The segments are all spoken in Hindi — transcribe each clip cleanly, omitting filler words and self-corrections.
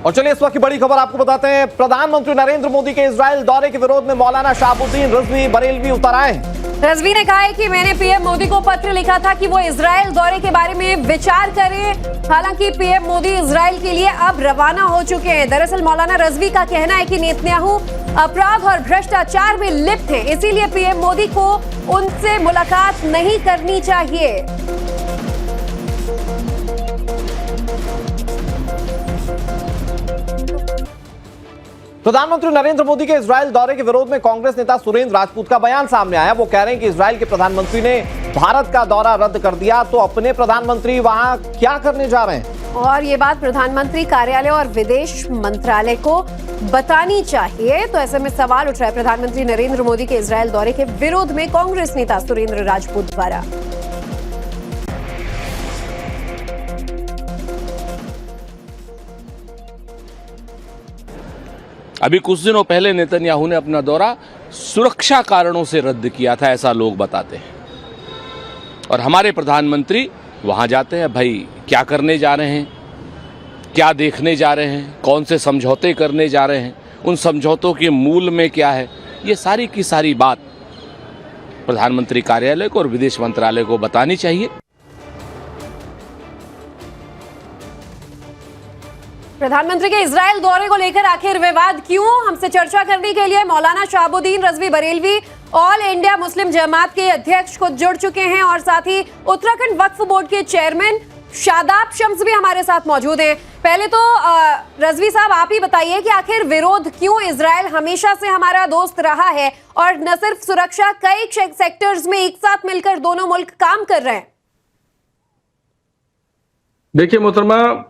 और चलिए इस वक्त की बड़ी खबर आपको बताते हैं। प्रधानमंत्री नरेंद्र मोदी के इजराइल दौरे के विरोध में मौलाना शहाबुद्दीन रिजवी बरेलवी उतर आए। रिजवी ने कहा है कि मैंने पीएम मोदी को पत्र लिखा था कि वो इजराइल दौरे के बारे में विचार करें। हालांकि पीएम मोदी इजराइल के लिए अब रवाना हो चुके हैं। दरअसल मौलाना रिजवी का कहना है कि नेतन्याहू अपराध और भ्रष्टाचार में लिप्त हैं, इसीलिए पीएम मोदी को उनसे मुलाकात नहीं करनी चाहिए। प्रधानमंत्री नरेंद्र मोदी के इजराइल दौरे के विरोध में कांग्रेस नेता सुरेंद्र राजपूत का बयान सामने आया। वो कह रहे हैं कि इजराइल के प्रधानमंत्री ने भारत का दौरा रद्द कर दिया, तो अपने प्रधानमंत्री वहां क्या करने जा रहे हैं। और ये बात प्रधानमंत्री कार्यालय और विदेश मंत्रालय को बतानी चाहिए। तो ऐसे में सवाल उठ रहा है प्रधानमंत्री नरेंद्र मोदी के इजराइल दौरे के विरोध में कांग्रेस नेता सुरेंद्र राजपूत द्वारा। अभी कुछ दिनों पहले नेतन्याहू ने अपना दौरा सुरक्षा कारणों से रद्द किया था, ऐसा लोग बताते हैं। और हमारे प्रधानमंत्री वहां जाते हैं, भाई क्या करने जा रहे हैं, क्या देखने जा रहे हैं, कौन से समझौते करने जा रहे हैं, उन समझौतों के मूल में क्या है, ये सारी की सारी बात प्रधानमंत्री कार्यालय को और विदेश मंत्रालय को बतानी चाहिए। प्रधानमंत्री के इजराइल दौरे को लेकर आखिर विवाद क्यों, हमसे चर्चा करने के लिए मौलाना शहाबुद्दीन रिजवी बरेलवी ऑल इंडिया मुस्लिम जमात के अध्यक्ष को जुड़ चुके हैं और साथ ही उत्तराखंड वक्फ बोर्ड के चेयरमैन शादाब शम्स भी हमारे साथ मौजूद हैं। पहले तो रिजवी साहब आप ही बताइए कि आखिर विरोध क्यों, इजराइल हमेशा से हमारा दोस्त रहा है और न सिर्फ सुरक्षा, कई सेक्टर्स में एक साथ मिलकर दोनों मुल्क काम कर रहे हैं। देखिए मोहतरमा,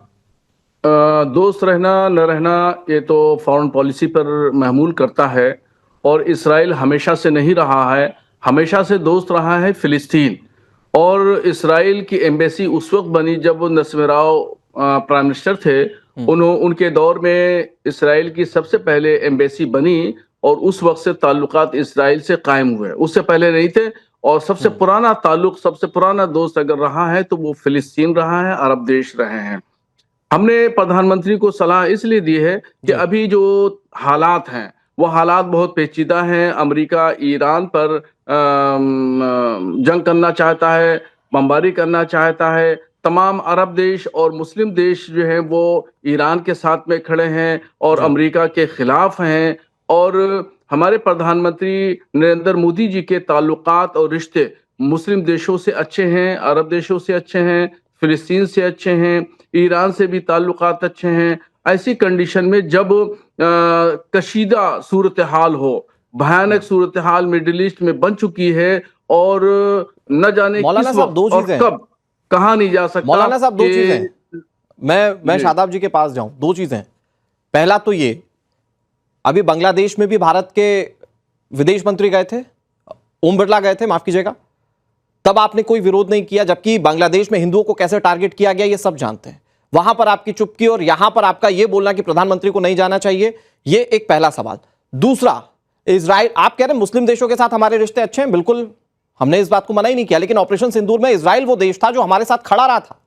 दोस्त रहना न रहना ये तो फॉरेन पॉलिसी पर महमूल करता है, और इसराइल हमेशा से नहीं रहा है, हमेशा से दोस्त रहा है फिलिस्तीन। और इसराइल की एम्बेसी उस वक्त बनी जब नरसिम्हा प्राइम मिनिस्टर थे, उनके दौर में इसराइल की सबसे पहले एम्बेसी बनी और उस वक्त से ताल्लुकात इसराइल से कायम हुए, उससे पहले नहीं थे। और सबसे पुराना ताल्लुक, सबसे पुराना दोस्त अगर रहा है तो वो फिलिस्तीन रहा है, अरब देश रहे हैं। हमने प्रधानमंत्री को सलाह इसलिए दी है कि अभी जो हालात हैं वो हालात बहुत पेचीदा हैं। अमेरिका ईरान पर जंग करना चाहता है, बमबारी करना चाहता है। तमाम अरब देश और मुस्लिम देश जो हैं वो ईरान के साथ में खड़े हैं और अमेरिका के खिलाफ हैं। और हमारे प्रधानमंत्री नरेंद्र मोदी जी के ताल्लुकात और रिश्ते मुस्लिम देशों से अच्छे हैं, अरब देशों से अच्छे हैं, फिलिस्तीन से अच्छे हैं, ईरान से भी ताल्लुकात अच्छे हैं। ऐसी कंडीशन में जब कशीदा सूरत हाल हो, भयानक सूरत हाल मिडिल ईस्ट में बन चुकी है और न जाने किस वक्त और कब कहाँ नहीं जा सकता। मौलाना साहब, दो चीजें मैं शादाब जी के पास जाऊं। दो चीजें, पहला तो ये, अभी बांग्लादेश में भी भारत के विदेश मंत्री गए थे, ओम बिरला गए थे, माफ कीजिएगा, तब आपने कोई विरोध नहीं किया, जबकि बांग्लादेश में हिंदुओं को कैसे टारगेट किया गया ये सब जानते हैं। वहां पर आपकी चुप्पी और यहां पर आपका यह बोलना कि प्रधानमंत्री को नहीं जाना चाहिए, ये एक पहला सवाल। दूसरा, इजराइल, आप कह रहे हैं मुस्लिम देशों के साथ हमारे रिश्ते अच्छे हैं, बिल्कुल हमने इस बात को मना ही नहीं किया, लेकिन ऑपरेशन सिंदूर में इजराइल वो देश था जो हमारे साथ खड़ा रहा था।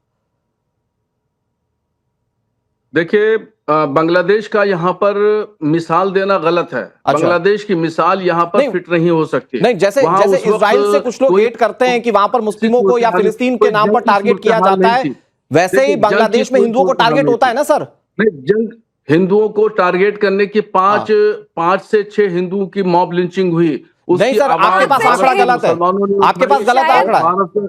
देखिए, बांग्लादेश का यहाँ पर मिसाल देना गलत है। अच्छा। बांग्लादेश की मिसाल यहाँ पर फिट नहीं हो सकती। नहीं, जैसे इजराइल से कुछ लोग हेट करते हैं कि वहां पर मुस्लिमों को या फिलिस्तीन के नाम पर टारगेट किया जाता है, वैसे ही बांग्लादेश में हिंदुओं को टारगेट होता है ना सर। जंग हिंदुओं को टारगेट करने की 5 से 6 हिंदुओं की मॉब लिंचिंग हुई। नहीं सर, आपके पास आंकड़ा गलत है, आपके पास गलत आंकड़ा।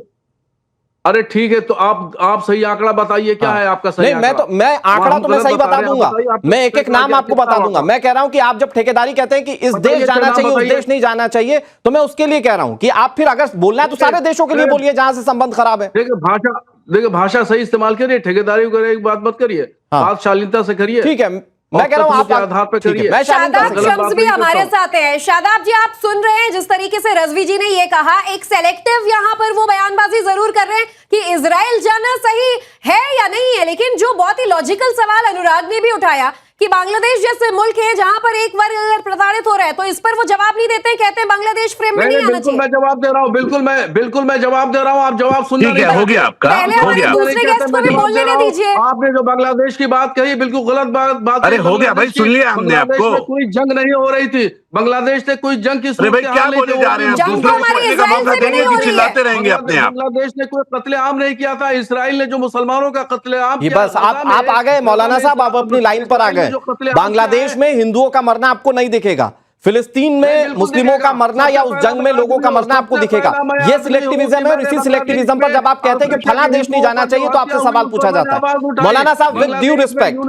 अरे ठीक है, तो आप सही आंकड़ा बताइए, क्या है आपका सही आंकड़ा? मैं आंकड़ा तो मैं सही बता दूंगा, मैं एक एक नाम आपको बता दूंगा। मैं कह रहा हूं कि आप जब ठेकेदारी कहते हैं कि इस देश जाना चाहिए, उस देश नहीं जाना चाहिए, तो मैं उसके लिए कह रहा हूं कि आप फिर अगर बोलना है तो सारे देशों के लिए बोलिए जहां से संबंध खराब है। देखिए भाषा सही इस्तेमाल करिए, ठेकेदारी की बात मत करिए, बात शालीनता से करिए। ठीक है, मैं कह रहा हूं आप आधार पर करिए। शादाब शम्स भी हमारे साथ हैं। शादाब जी, आप सुन रहे हैं जिस तरीके से रिजवी जी ने ये कहा, एक सेलेक्टिव यहाँ पर वो बयानबाजी जरूर कर रहे हैं कि इजराइल जाना सही है या नहीं है, लेकिन जो बहुत ही लॉजिकल सवाल अनुराग ने भी उठाया कि बांग्लादेश जैसे मुल्क है जहां पर एक वर्ग अगर प्रताड़ित हो रहा है तो इस पर वो जवाब नहीं देते, कहते हैं बांग्लादेश फ्रेम में नहीं आना बिल्कुल चाहिए। मैं जवाब दे रहा हूँ, बिल्कुल मैं जवाब दे रहा हूँ, आप जवाब सुनना ठीक है, नहीं हो गया आपका, पहले हो हमारे गया। दूसरे गेस्ट को भी बोलने नहीं दीजिए। आपने जो बांग्लादेश की बात कही बिल्कुल गलत बात अरे कही। हो गया भाई, सुन लिया हमने बांग्लादेश आपको। में कोई जंग नहीं हो रही थी, बांग्लादेश से कोई जंग की अरे भाई क्या बोले जा रहे हैं आप? जंग तो दूसरे को हमारी बोलने का इजराइल मौका से भी देंगे नहीं हो कि रही है। चिल्लाते रहेंगे अपने आप? बांग्लादेश ने कोई कत्लेआम नहीं किया था, इसराइल ने जो मुसलमानों का कत्लेआम ये किया। बस आप आ गए मौलाना साहब, आप अपनी लाइन पर आ गए। बांग्लादेश में हिंदुओं का मरना आपको नहीं दिखेगा, फिलिस्तीन में मुस्लिमों का मरना या उस जंग में लोगों का मरना आपको दिखेगा। ये सिलेक्टिविज्म है, और इसी सिलेक्टिविज्म पर जब आप कहते हैं कि फला देश नहीं जाना चाहिए तो आपसे सवाल पूछा जाता है। मौलाना साहब, विद ड्यू रिस्पेक्ट,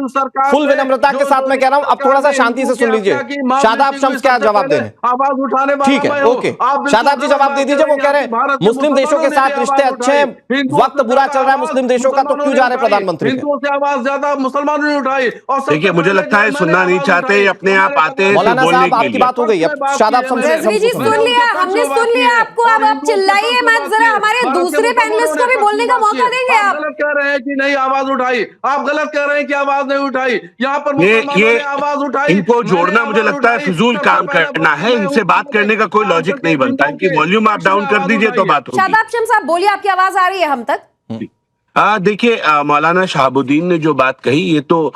फुल विनम्रता के साथ मैं कह रहा हूं, अब थोड़ा सा शांति से सुन लीजिए। शादाब शम्स क्या जवाब दे रहे हैं? आवाज उठाने ठीक है, ओके, शादाब जी जवाब दे दीजिए। वो कह रहे हैं मुस्लिम देशों के साथ रिश्ते अच्छे हैं, वक्त बुरा चल रहा है मुस्लिम देशों का, तो क्यों जा रहे प्रधानमंत्री? हिंदुओं से आवाज ज्यादा मुसलमानों ने उठाई। और देखिए, मुझे लगता है सुनना नहीं चाहते, अपने आप आते हैं मौलाना बोलने साहब, के आपकी लिए। बात हो गई, अब शादाब शम्स रजवी जी सुन लिया, हमने सुन लिया आपको, अब आप चिल्लाइए मत, जरा हमारे दूसरे पैनलिस्ट को भी बोलने का मौका देंगे आप। गलत कह रहे हैं कि नहीं आवाज उठाई, आप गलत कह रहे हैं कि आवाज नहीं उठाई। यहाँ पर मुसलमानों ने आवाज उठाई, इनको जोड़ना मुझे लगता है फिजूल काम करना है। इनसे बात करने का कोई लॉजिक नहीं बनता। इनकी वॉल्यूम आप डाउन कर दीजिए तो बात होगी। शादाब शम्स साहब बोलिए, आपकी आवाज आ रही है हम तक। देखिए, मौलाना शहाबुद्दीन ने जो बात कही ये तो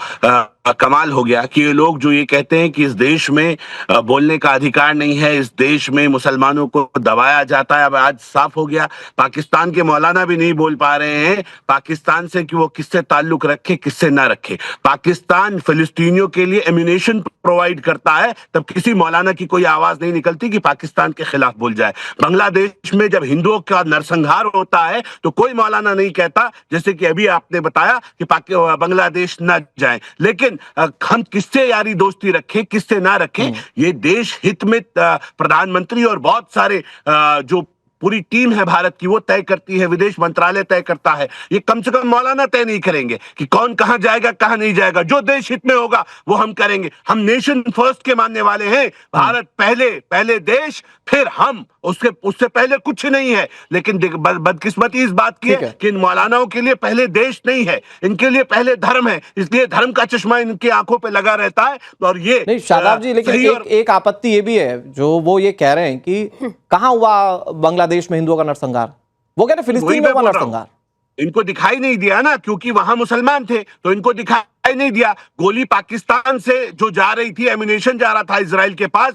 कमाल हो गया कि ये लोग जो ये कहते हैं कि इस देश में बोलने का अधिकार नहीं है, इस देश में मुसलमानों को दबाया जाता है। अब आज साफ हो गया, पाकिस्तान के मौलाना भी नहीं बोल पा रहे हैं पाकिस्तान से कि वो किससे ताल्लुक रखे किससे ना रखे। पाकिस्तान फिलिस्तीनियों के लिए एम्यूनेशन प्रोवाइड करता है, तब किसी मौलाना की कोई आवाज नहीं निकलती कि पाकिस्तान के खिलाफ बोल जाए। बांग्लादेश में जब हिंदुओं का नरसंहार होता है तो कोई मौलाना नहीं कहता, जैसे कि अभी आपने बताया कि बांग्लादेश न जाए। लेकिन हम किससे यारी दोस्ती रखें किससे ना रखें, ये देश हित में प्रधानमंत्री और बहुत सारे जो पूरी टीम है भारत की वो तय करती है, विदेश मंत्रालय तय करता है। ये कम से कम मौलाना तय नहीं करेंगे कि कौन कहां जाएगा कहां नहीं जाएगा। जो देश हित में होगा वो हम करेंगे। हम नेशन फर्स्ट के मानने वाले हैं। भारत पहले देश फिर हम, उससे पहले कुछ नहीं है। लेकिन बदकिस्मती इस बात की है कि इन मौलानाओं के लिए पहले देश नहीं है, इनके लिए पहले धर्म है, इसलिए धर्म का चश्मा इनकी आंखों पे लगा रहता है। और ये नहीं शादाब जी, लेकिन एक आपत्ति ये भी है जो वो ये कह रहे हैं कि कहां हुआ बांग्लादेश में हिंदुओं का नरसंहार, वो कह रहे फिलिस्तीन में हुआ नरसंहार। इनको दिखाई नहीं दिया ना, क्योंकि वहां मुसलमान थे तो इनको दिखाई नहीं दिया। गोली पाकिस्तान से जो जा रही थी, एम्यूनेशन जा रहा था इजराइल के पास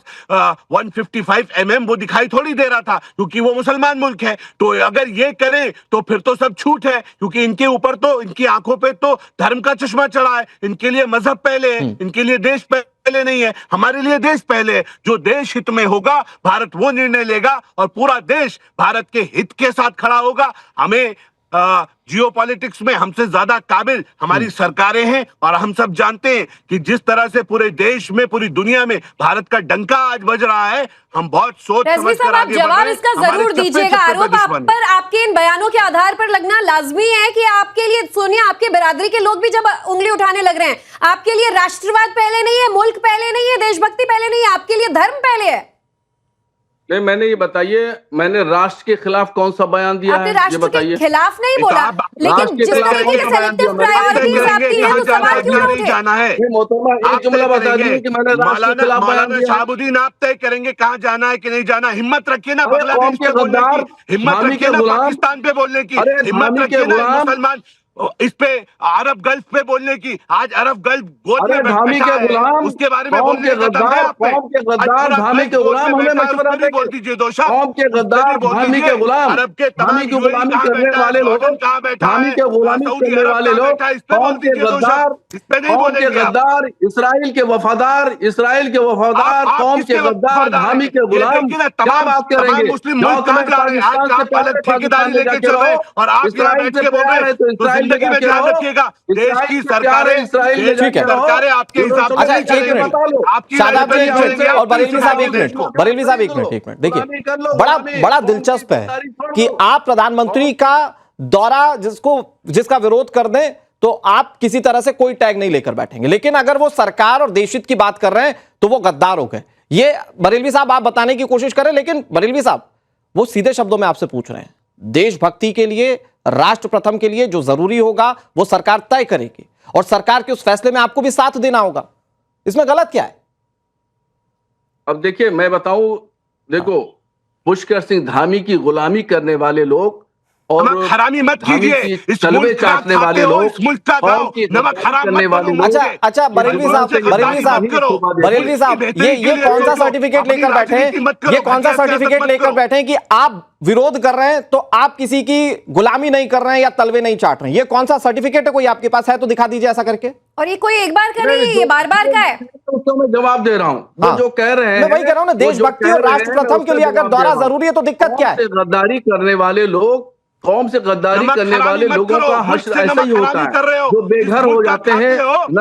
155 mm, वो दिखाई थोड़ी दे रहा था क्योंकि वो मुसलमान मुल्क है। तो अगर ये करें तो फिर तो सब छूट है, क्योंकि इनके ऊपर तो, इनकी आंखों पे तो धर्म का चश्मा चढ़ा है। इनके लिए मजहब पहले है, इनके लिए देश पहले नहीं है। हमारे लिए देश पहले है। जो देश हित में होगा भारत वो निर्णय लेगा और पूरा देश भारत के हित के साथ खड़ा होगा। हमें जियोपॉलिटिक्स में हमसे ज्यादा काबिल हमारी सरकारें हैं और हम सब जानते हैं कि जिस तरह से पूरे देश में, पूरी दुनिया में भारत का डंका आज बज रहा है, हम बहुत सोच समझ कर आगे बढ़ रहे हैं। जवाब इसका जरूर दीजिएगा। आरोप आप पर, आपके इन बयानों के आधार पर लगना लाजमी है कि आपके लिए, सोनिया, आपके बिरादरी के लोग भी जब उंगली उठाने लग रहे हैं, आपके लिए राष्ट्रवाद पहले नहीं है, मुल्क पहले नहीं है, देशभक्ति पहले नहीं है, आपके लिए धर्म पहले है। नहीं, मैंने ये बताइए, मैंने राष्ट्र के खिलाफ कौन सा बयान दिया है? ये बताइए। के खिलाफ नहीं बोला, लेकिन जिस तरीके से सेलेक्टिव प्रायोरिटीज आपकी है, तो सवाल क्यों ना उठे? जाना है, एक जुमला बता दीजिए कि मैंने राष्ट्र के खिलाफ बयान दिया है। शहाबुद्दीन आप तय करेंगे कहां जाना है कि नहीं जाना। हिम्मत रखिए ना बांग्लादेश पे बोलने की, हिम्मत रखिए ना पाकिस्तान पे बोलने की, हिम्मत रखिए ना मुसलमान इस पे अरब गल्फ पे बोलने की। आज अरब गल्फ गोद में धामी के गुलाम, उसके बारे में बोलने का दम है आप पे। कौम के गद्दार धामी के गुलाम हमें मशवरा देंगे। बोल दीजिए दो शब्द। कौम के गद्दार धामी के गुलाम, अरब के धामी की गुलामी करने वाले लोग, धामी के गुलामी करने वाले लोग, कौम के गद्दार, कौम के गद्दार, इसराइल के वफादार, इसराइल के वफादार, कौम के गद्दार, धामी के गुलाम, क्या बात करेंगे? मुस्लिम मुल्क कहां जा रहे हैं? आज आप अलग ठेकेदारी लेके चल रहे हैं और आप यहाँ बैठ के बोल रहे हैं। तो जिंदगी में ध्यान रखिएगा, देश की सरकारें, सरकारें आपके हिसाब से। अच्छा, एक मिनट शादाब जी, एक मिनट, और बरेलवी साहब एक मिनट, बरेलवी साहब एक मिनट। देखिए, बड़ा दिलचस्प है कि आप प्रधानमंत्री का दौरा जिसका विरोध कर दें तो आप किसी तरह से कोई टैग नहीं लेकर बैठेंगे, लेकिन अगर वो सरकार और देशहित की बात कर रहे हैं तो वो गद्दार हो गए। ये बरेलवी साहब आप बताने की कोशिश करें, लेकिन बरेलवी साहब वो सीधे शब्दों में आपसे पूछ रहे हैं, देशभक्ति के लिए, राष्ट्र प्रथम के लिए जो जरूरी होगा वो सरकार तय करेगी और सरकार के उस फैसले में आपको भी साथ देना होगा। इसमें गलत क्या है? अब देखिए मैं बताऊं, देखो पुष्कर सिंह धामी की गुलामी करने वाले लोग और नमक हरामी मत कीजिए, इस तलवे मुल्क का चाटने वाले खाते हो, लोग, इस मुल्क का कौम खाओ, की नमक गद्दारी हराम करने मत वाले बनो लोग। मुझे। अच्छा बरेलवी साहब, बरेलवी साहब, ये कौन सा सर्टिफिकेट लेकर बैठे हैं? ये कौन सा सर्टिफिकेट लेकर बैठे हैं कि आप विरोध कर रहे हैं तो आप किसी की गुलामी नहीं कर रहे हैं या तलवे नहीं चाट रहे हैं? ये कौन सा सर्टिफिकेट है? कोई आपके पास है तो दिखा दीजिए ऐसा करके। और ये कोई एक बार का नहीं, ये बार बार का है। तो मैं जवाब दे रहा हूं, वो हाँ, जो कह रहे हैं, मैं वही कह रहा हूं ना, देशभक्ति और राष्ट्र प्रथम के लिए अगर दौरा जरूरी है तो दिक्कत क्या है? गद्दारी करने वाले लोग, कौम से गद्दारी करने वाले लोगों का हश्र ऐसा ही होता है, जो बेघर हो जाते हैं, न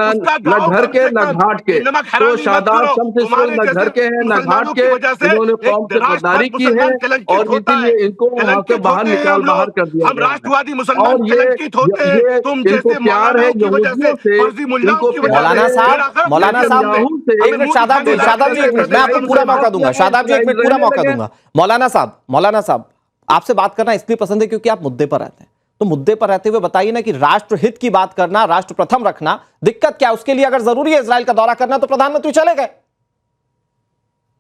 घर के न घाट के। तो शादाब शम्स न घर के हैं न घाट के, इन्होंने कौम से गद्दारी की है और इसीलिए इनको वहां से बाहर कर दिया हम राष्ट्रवादी मुसलमान और ये इनको प्यार है यहूदियों से, इनको मौलाना साहब एक मिनट, शादाब जी एक मिनट, मैं आपको पूरा मौका दूंगा। शादाब जी एक मिनट पूरा मौका दूंगा। मौलाना साहब आपसे बात करना इसलिए पसंद है क्योंकि आप मुद्दे पर रहते हैं, तो मुद्दे पर रहते हुए बताइए ना कि राष्ट्र हित की बात करना, राष्ट्र प्रथम रखना दिक्कत क्या है? उसके लिए अगर जरूरी है इजराइल का दौरा करना तो प्रधानमंत्री चले गए।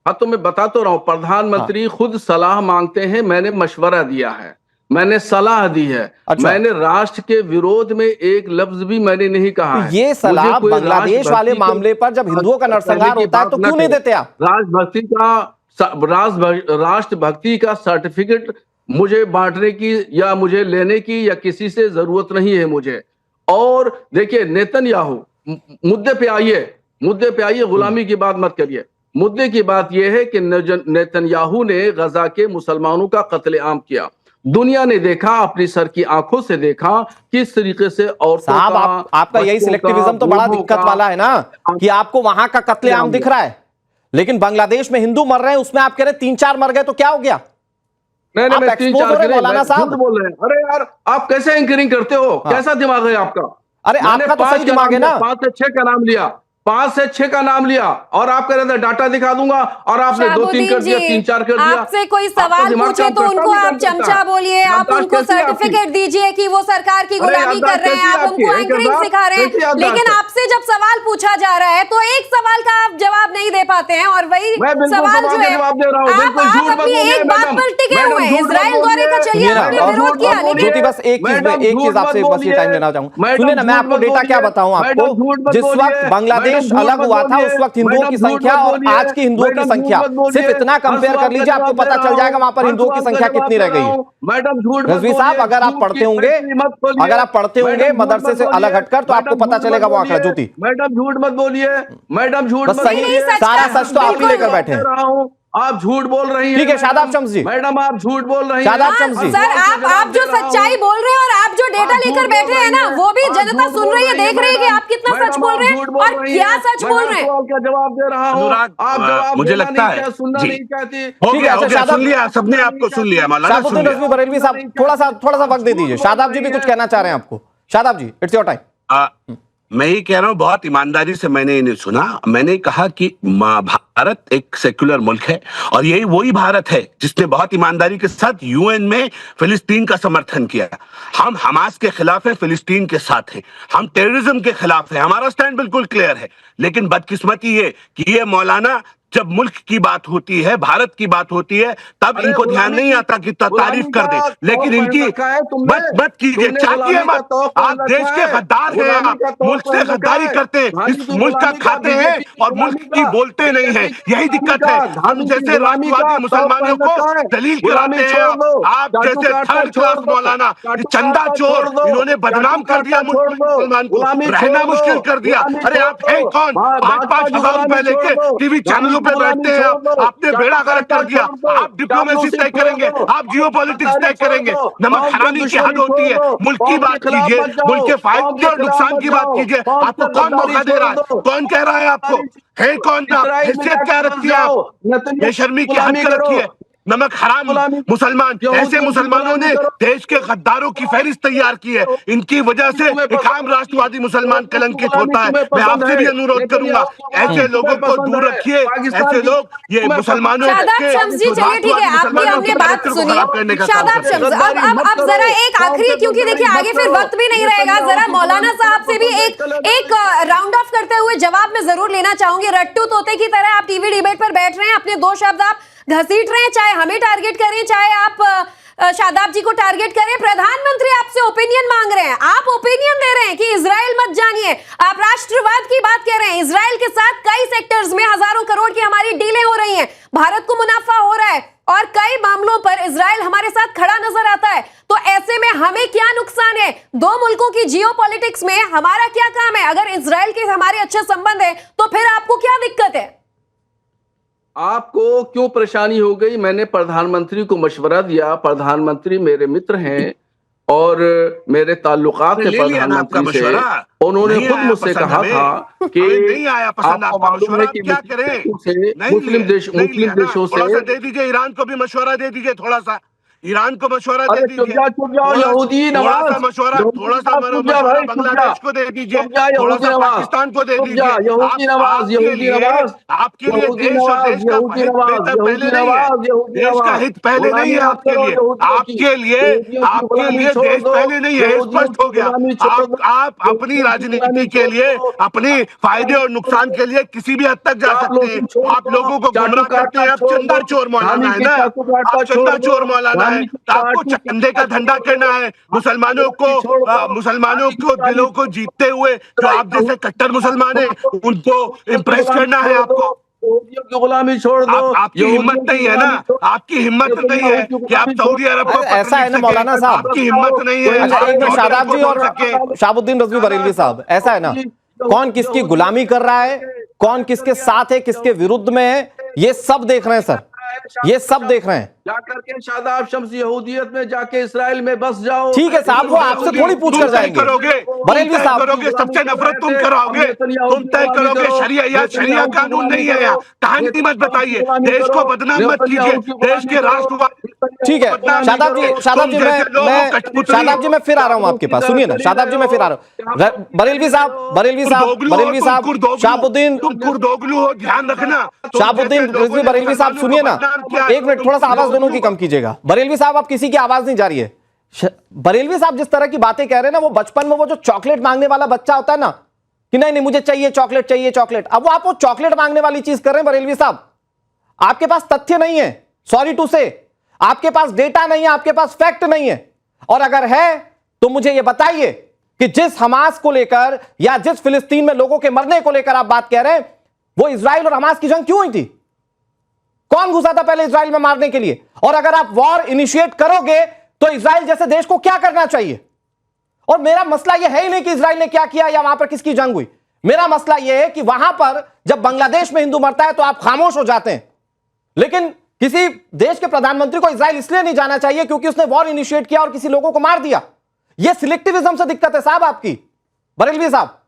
हाँ तो मैं बता तो रहा हूं, प्रधानमंत्री खुद सलाह मांगते हैं, मैंने मशवरा दिया है, मैंने सलाह दी है। अच्छा। मैंने राष्ट्र के विरोध में एक लफ्ज भी मैंने नहीं कहा है। ये सलाह बांग्लादेश वाले मामले पर जब हिंदुओं का नरसंहार होता है तो क्यों नहीं देते आप? राष्ट्रभक्ति का सर्टिफिकेट मुझे बांटने की या मुझे लेने की या किसी से जरूरत नहीं है मुझे। और देखिए नेतन्याहू, मुद्दे पे आइए, गुलामी की बात मत करिए। मुद्दे की बात यह है कि नेतन्याहू ने गजा के मुसलमानों का कत्लेआम किया। दुनिया ने देखा, अपनी सर की आंखों से देखा किस तरीके से औरतों का, आपका यही सिलेक्टिविज्म तो बड़ा दिक्कत वाला है ना, कि आपको वहां का कत्लेआम दिख रहा है लेकिन बांग्लादेश में हिंदू मर रहे हैं, उसमें आप कह रहे 3-4 मर गए तो क्या हो गया? नहीं, मैं 3-4 मौलाना साहब बोल रहे हैं। अरे यार आप कैसे एंकरिंग करते हो? कैसा दिमाग है आपका? अरे आपका तो सही दिमाग है ना। 5 से 6 का नाम लिया, 5 से 6 का नाम लिया और आप कह रहे थे डाटा दिखा दूंगा और आपने 2-3 कर दिया, 3-4 कर दिया। आपसे कोई सवाल पूछे तो उनको आप चमचा बोलिए, आप उनको सर्टिफिकेट दीजिए कि वो सरकार की गुलामी कर रहे हैं, आप उनको एंकरिंग सिखा रहे हैं। लेकिन आपसे जब सवाल पूछा जा रहा है तो एक सवाल का आप जवाब नहीं दे पाते हैं और वही सवाल जो है आप अपनी एक बात पर टिके हुए हैं। इजराइल दौरे का चलिए आपने विरोध किया, लेकिन बस एक चीज आपसे बस ये टाइम लेना चाहूंगा। सुनिए ना, मैं आपको डेटा क्या बताऊं आपको, जिस वक्त बांग्लादेश अलग हुआ था उस वक्त हिंदुओं की संख्या और आज की हिंदुओं की संख्या सिर्फ इतना कंपेयर कर लीजिए, आपको पता चल जाएगा वहां पर हिंदुओं की संख्या कितनी रह गई है। रजवी साहब अगर आप पढ़ते होंगे मदरसे से अलग हटकर तो आपको पता चलेगा वो आंकड़ा। ज्योति मैडम झूठ मत बोलिए, मैडम झूठ बस सही, सारा सच तो आप ही लेकर बैठे हैं। आप झूठ बोल रही हैं। ठीक है शादाब शम्स जी, मैडम आप झूठ बोल रही हैं। शादाब शम्स जी, सर आप जो सच्चाई बोल रहे हैं और आप जो डेटा लेकर बैठे हैं ना, वो भी जनता सुन रही है, देख रही है कि आप कितना सच बोल रहे हैं और क्या सच बोल रहे हैं। क्या जवाब दे रहा हूँ, आप जवाब मुझे लगता है सुनना नहीं चाहती। ठीक है, सुन लिया सबने, आपको सुन लिया मौलाना, शाहबुद्दीन रजवी बरेलवी साहब थोड़ा सा वक्त दे दीजिए। शादाब जी भी कुछ कहना चाह रहे हैं आपको। शादाब जी इट्स योर टाइम। मैं ही कह रहा हूं, बहुत ईमानदारी से मैंने इन्हें सुना। मैंने कहा कि भारत एक सेक्युलर मुल्क है और यही वही भारत है जिसने बहुत ईमानदारी के साथ यूएन में फिलिस्तीन का समर्थन किया। हम हमास के खिलाफ है, फिलिस्तीन के साथ है, हम टेररिज्म के खिलाफ है, हमारा स्टैंड बिल्कुल क्लियर है। लेकिन बदकिस्मती ये कि ये मौलाना जब मुल्क की बात होती है, भारत की बात होती है, तब इनको ध्यान नहीं आता कि तारीफ कर दे। लेकिन इनकी मत कीजिए, चाहिए मत। आप देश के गद्दार हैं, आप मुल्क से गद्दारी करते हैं, इस मुल्क का खाते हैं और मुल्क की बोलते नहीं है। यही दिक्कत है। हम जैसे राष्ट्रवादी मुसलमानों को दलील कराते हैं, आप जैसे थर्ड क्लास मौलाना, चंदा चोर, इन्होंने बदनाम कर दिया मुसलमान को, रहना मुश्किल कर दिया। अरे आप हैं कौन? 5-5 हजार रुपए लेके टीवी चैनलों पे बैठते हैं, आपने बेड़ा गर्क कर दिया। आप डिप्लोमेसी तय करेंगे, आप जियो पॉलिटिक्स तय करेंगे। नमक हरामी की हद होती है। मुल्क की बात कीजिए, मुल्क के फायदे और नुकसान की बात कीजिए। आपको कौन मौका दे रहा है? कौन कह रहा है आपको? है कौन? हैसियत क्या रखी है? बेशर्मी की हद रखी है। नमक हराम मुसलमान, ऐसे मुसलमानों ने देश के गद्दारों की फहरिस्त तैयार की है। इनकी वजह से एक आम राष्ट्रवादी मुसलमान कलंकित होता है। मैं आपसे भी अनुरोध करूंगा, ऐसे लोगों को दूर रखिए। ऐसे लोग ये मुसलमानों शादाब शम्स जी, चलिए ठीक है, आपने अपनी बात सुनी। शादाब शम्स, अब जरा एक आखिरी, क्योंकि देखिए आगे फिर वक्त भी नहीं रहेगा, जरा मौलाना साहब से भी एक राउंड ऑफ करते हुए जवाब में जरूर लेना चाहूंगी। रट्टू तोते की तरह आप टीवी डिबेट पर बैठ रहे हैं, अपने दो शब्द आप घसीट रहे हैं, चाहे हमें टारगेट करें, चाहे आप शादाब जी को टारगेट करें। प्रधानमंत्री आपसे ओपिनियन मांग रहे हैं, आप ओपिनियन दे रहे हैं कि इजराइल मत जानिए। आप राष्ट्रवाद की बात कह रहे हैं, इजराइल के साथ कई सेक्टर्स में हजारों करोड़ की हमारी डीलें हो रही हैं, भारत को मुनाफा हो रहा है और कई मामलों पर इजराइल हमारे साथ खड़ा नजर आता है। तो ऐसे में हमें क्या नुकसान है? दो मुल्कों की जियोपॉलिटिक्स में हमारा क्या काम है? अगर इजराइल के हमारे अच्छे संबंध है तो फिर आपको क्या दिक्कत है? आपको क्यों परेशानी हो गई? मैंने प्रधानमंत्री को मशवरा दिया, प्रधानमंत्री मेरे मित्र हैं और मेरे ताल्लुकात है प्रधानमंत्री से। उन्होंने खुद मुझसे कहा था कि नहीं आया पसंद आपका मशवरा, क्या करें? मुस्लिम देशों से दे दीजिए, ईरान को भी मशवरा दे दीजिए, थोड़ा सा ईरान को मशवरा दे दीजिए, चुप जाओ यहूदी नवाज, मशवरा थोड़ा सा बांग्लादेश को दे दीजिए, थोड़ा सा पाकिस्तान को दे दीजिए। यहूदी नवाज आपके लिए देश और देश का हित पहले नहीं है, देश का हित पहले नहीं है आपके लिए, आपके लिए देश पहले नहीं है, स्पष्ट हो गया। आप अपनी राजनीति के लिए, अपनी फायदे और नुकसान के लिए किसी भी हद तक जा सकते हैं। आप लोगों को गुमराह करते हैं, आप चंदा चोर मौलाना है ना, आप चंदा चोर मौलाना है, आपको चंदे का धंधा करना है, मुसलमानों को दिलों को जीतते हुए जो आप जैसे कट्टर मुसलमान हैं उनको इम्प्रेस करना है आपको। गुलामी छोड़ दो। आपकी हिम्मत नहीं है ना, आपकी हिम्मत नहीं है कि आप सऊदी अरब को ऐसा है ना मौलाना साहब, आपकी हिम्मत नहीं है। अच्छा एक मिनट, शादाब जी और शहाबुद्दीन रज़वी बरेलवी साहब, ऐसा है ना, कौन किसकी गुलामी कर रहा है, कौन किसके साथ है, किसके विरुद्ध में है, ये सब देख रहे हैं सर, ये सब देख रहे हैं। जाकर के शादाब शम्स यहूदियत में जाके इस्राइल में बस जाओ। ठीक है साहब, वो आपसे थोड़ी पूछ कर जाएंगे। बरेलवी साहब करोगे, सबसे नफरत तुम कराओगे, तुम तय करोगे। शरिया कानून नहीं है यहाँ, कहानी मत बताइए, देश को बदनाम मत कीजिए, देश के राष्ट्रवादी। ठीक है शादाब जी मैं फिर आ रहा हूं आपके पास, सुनिए ना शादाब जी, मैं फिर आ रहा हूं। बरेलवी साहब शहाबुद्दीन, तुम कुर्दोगलू हो, ध्यान रखना। शहाबुद्दीन रज़वी बरेलवी साहब सुनिए ना, एक मिनट, थोड़ा सा आवाज दोनों की कम कीजिएगा। बरेलवी साहब, आप किसी की आवाज नहीं जा रही है। बरेलवी साहब जिस तरह की बातें कह रहे हैं ना, वो बचपन में वो जो चॉकलेट मांगने वाला बच्चा होता है ना, कि नहीं मुझे चाहिए चॉकलेट, चाहिए चॉकलेट, अब आप वो चॉकलेट मांगने वाली चीज कर रहे हैं बरेलवी साहब। आपके पास तथ्य नहीं है, सॉरी टू से, आपके पास डेटा नहीं है, आपके पास फैक्ट नहीं है, और अगर है तो मुझे यह बताइए कि जिस हमास को लेकर या जिस फिलिस्तीन में लोगों के मरने को लेकर आप बात कह रहे हैं, वो इजराइल और हमास की जंग क्यों हुई थी? कौन घुसा था पहले इजराइल में मारने के लिए? और अगर आप वॉर इनिशिएट करोगे तो इजराइल जैसे देश को क्या करना चाहिए? और मेरा मसला यह है ही नहीं कि इजराइल ने क्या किया या वहां पर किसकी जंग हुई, मेरा मसला यह है कि वहां पर जब बांग्लादेश में हिंदू मरता है तो आप खामोश हो जाते हैं, लेकिन किसी देश के प्रधानमंत्री को इजराइल इसलिए नहीं जाना चाहिए क्योंकि उसने वॉर इनिशिएट किया और किसी लोगों को मार दिया। यह सिलेक्टिविज्म से दिक्कत है साहब आपकी। बरेलवी साहब,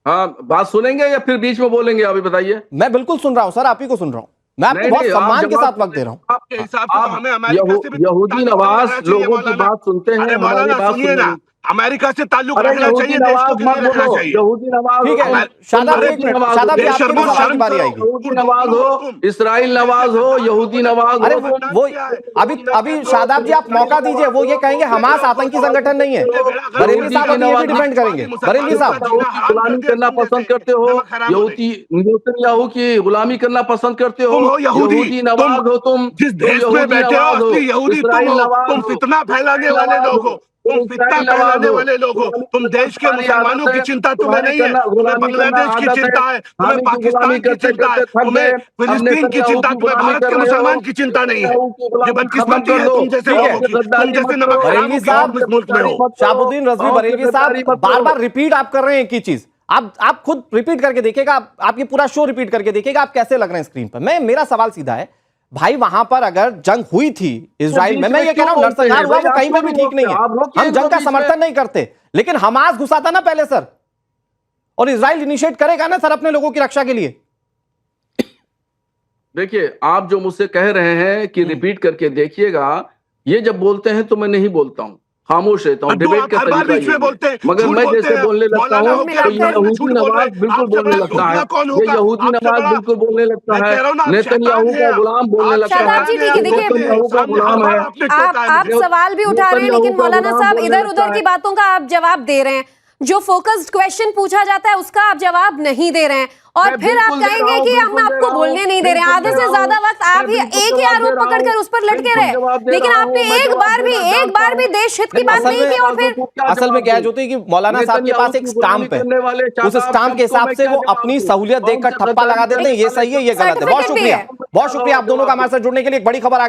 हाँ बात सुनेंगे या फिर बीच में बोलेंगे? अभी बताइए। मैं बिल्कुल सुन रहा हूं सर, आप ही को सुन रहा हूं, मैं आपको बहुत सम्मान के साथ वक्त दे रहा हूं। आपके हिसाब से हमें अमेरिका से भी यहूदी नवाज लोगों की बात सुनते हैं, हमारी बात सुनिए ना। अमेरिका से ताल्लुक रखना चाहिए, देश को क्यों नहीं रखना चाहिए? यहूदी नवाज, ठीक है शादाब, एक मिनट, शादाब आपकी बारी आएगी। यहूदी नवाज हो, इस्राइल नवाज हो, यहूदी नवाज, अरे वो अभी शादाब जी आप मौका दीजिए, वो ये कहेंगे हमास आतंकी संगठन नहीं है। बरेलवी साहब अभी ये भी डिफेंड करेंगे। बरेलवी साहब, गुलामी करना पसंद करते हो, यहूदी नेतन्याहू की गुलामी करना पसंद करते हो, यहूदी नवाज हो तुम, जिस देश में बैठे हो असली यहूदी तुम फितना फैलाने वाले लोग हो, तुम फितना फैलाने वाले लोग हो। तुम देश के मुसलमानों की चिंता तुम्हें नहीं है, तुम्हें बांग्लादेश की चिंता है, तुम्हें पाकिस्तान की चिंता है, तुम्हें फिलिस्तीन की चिंता, तुम्हें भारत के मुसलमान की चिंता नहीं है। ये बदकिस्मती है तुम जैसे लोगों की, तुम जैसे नमक बरेलवी साहब, मुल्क में हो। शहाबुद्दीन रज़वी बरेलवी साहब बार बार रिपीट आप कर रहे हैं एक ही चीज, आप खुद रिपीट करके देखिएगा, आप ये पूरा शो रिपीट करके देखिएगा आप कैसे लग रहे हैं स्क्रीन पर। मेरा सवाल सीधा है भाई, वहां पर अगर जंग हुई थी इजराइल में, मैं ये कह रहा हूं नरसंहार हुआ, वो कहीं पर भी ठीक नहीं है, हम जंग का समर्थन नहीं करते, लेकिन हमास घुसा था ना पहले सर, और इजराइल इनिशिएट करेगा ना सर अपने लोगों की रक्षा के लिए। देखिए, आप जो मुझसे कह रहे हैं कि रिपीट करके देखिएगा, ये जब बोलते हैं तो मैं नहीं बोलता हूँ, खामोश रहता हूँ। डिबेट का हर बार तरीका बीच में ये बोलते है। हैं, मगर झूठ मैं बोलते जैसे हैं, बोलने लगता मौलाना हूँ होकर तो भी कह रहे हैं, यहूदी झूठ बोल रहे नवाज हैं। बिल्कुल आपसे बोलने बड़ा लगता है। धोखा कौन ये होगा? यहूदी आपसे नवाज बड़ा- बिल्कुल बोलने लगता मैं है। कह रहा हूं ना, आप नेतन्याहू शैतान हैं का आप। गुलाम बोलने आप लगता शादाब है। जी, ठीक है, देखिए, नेतन्याहू का सामने हर गुलाम बार है। आपने टोका है आप मुझे। सवाल भी उठा रहे हैं, नेतन्याहू लेकिन का मौलाना गुलाम साहब बोलने इधर लगता उधर की है। बातों का आप जवाब दे रहे हैं। जो फोकस्ड क्वेश्चन पूछा जाता है उसका आप जवाब नहीं दे रहे हैं, और मैं फिर आप बिल्कुल दे रहा कहेंगे हूं, कि हम बिल्कुल दे आपको रहा हूं, बोलने नहीं दे रहे हैं। बिल्कुल आधे दे से रहा ज्यादा हूं। वक्त आप मैं ही बिल्कुल एक ही जवाब दे आरोप रहा पकड़कर हूं, उस पर लटके बिल्कुल रहे, जवाब दे लेकिन रहा आपने हूं, मैं एक जवाब बार भी देना एक चाहता बार भी हूं। देश हित की नहीं, बात असल नहीं में- की, और फिर असल में क्या है ज्योति कि मौलाना साहब के पास एक स्टाम्प है, उस स्टाम्प के हिसाब से वो अपनी सहूलियत देखकर ठप्पा लगा देते हैं। ये सही है, ये गलत है। बहुत सर्टिफिकेट भी शुक्रिया, है। बहुत शुक्रिया आप दोनों का हमारे साथ जुड़ने के लिए। एक बड़ी खबर आ गई।